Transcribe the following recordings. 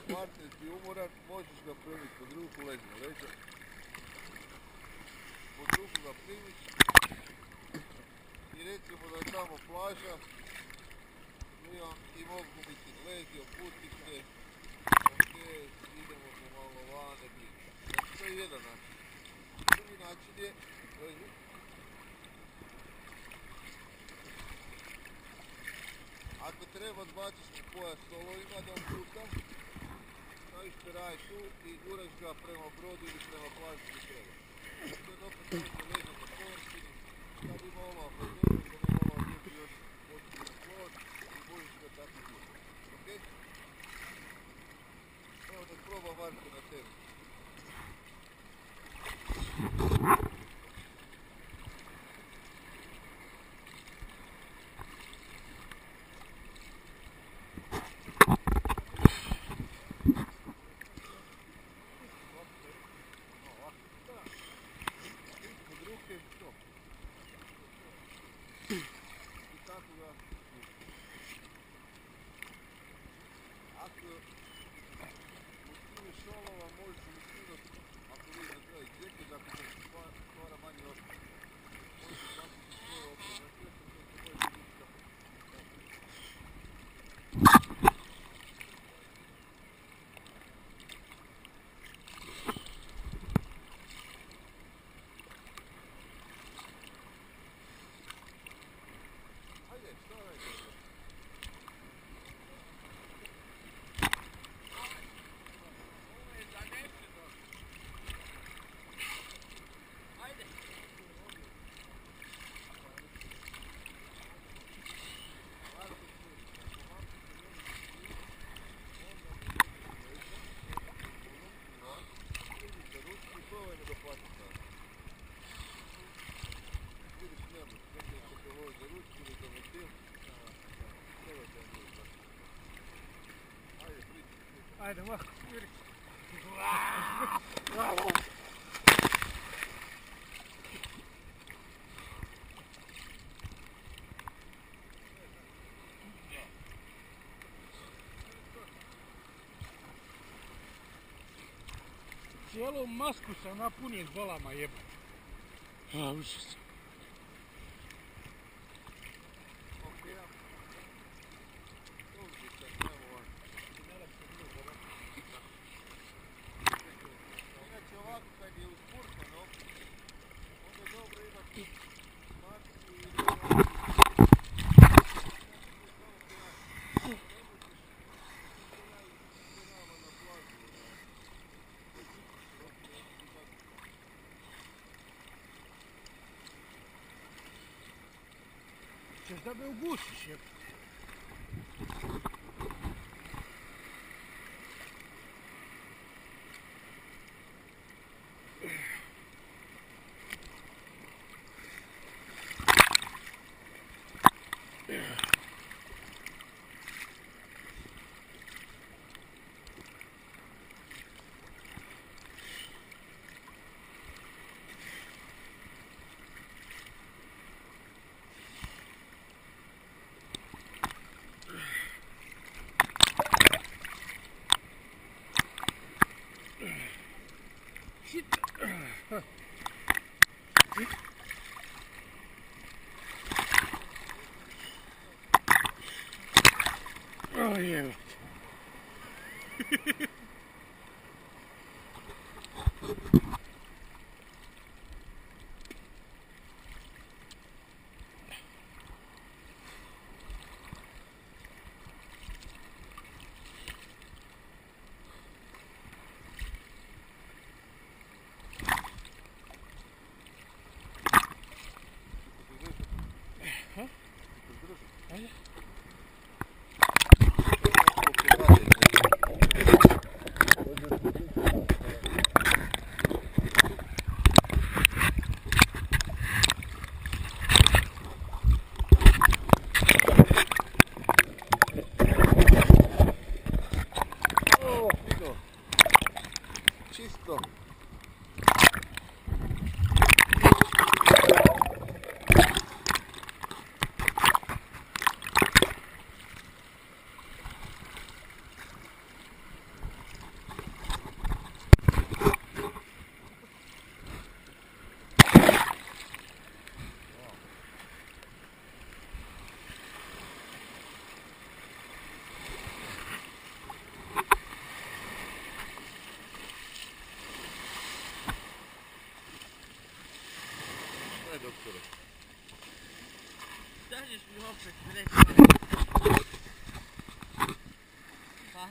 Partner ti umoran, možeš ga primiti pod ruku, ležno leđa. Pod ruku ga primiš i recimo da je tamo plaža i mogu biti lezi, opustiš se, ok, idemo pomalo van, ne brini. Znači to je jedan način. Drugi način je, leži. Ako treba zbaciš mu pojas solovima da oputa, staviš peraj tu i guraš ga prema brodu ili prema plaži gdje treba. To je dopet možda leža na površini, da bi malo aplazirati, da bi malo ljudi još počeli plod i možeš ga tako gurati. Ok? Evo da probam Marko na tebi. Ajde, mah, Juri. Cijelu masku sam napunio s bolama jeba. A, užas. Ćeš da me ugušiš, jeb. Oh, yeah. Ajde. ćeš mi opet reći malo. Pa?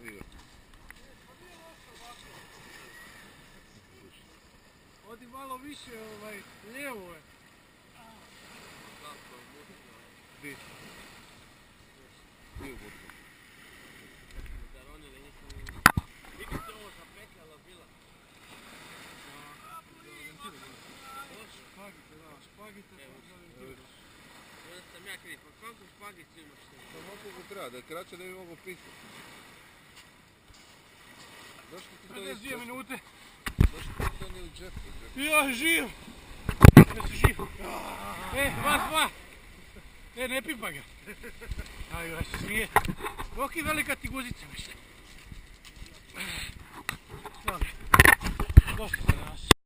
Vidio. Odi malo više lijevo je. Di? Di u budku? Zaronili, nisam... Vidite ovo zapetljala bila. Špagite, da, špagite. Onda sam ja kriv, pa kako špagicu imaš što? Pa mogu ga treba, da je kraće da bi mogu pisati. Zašto ti to 52 minute. Zašto ti to nije u džepu? Ja živ! Jesi živ? Vas dva! Ne pipa ga. Aj, vas se smije. Dok je velika ti guzica, mislim. Dobro. Došli ste danas.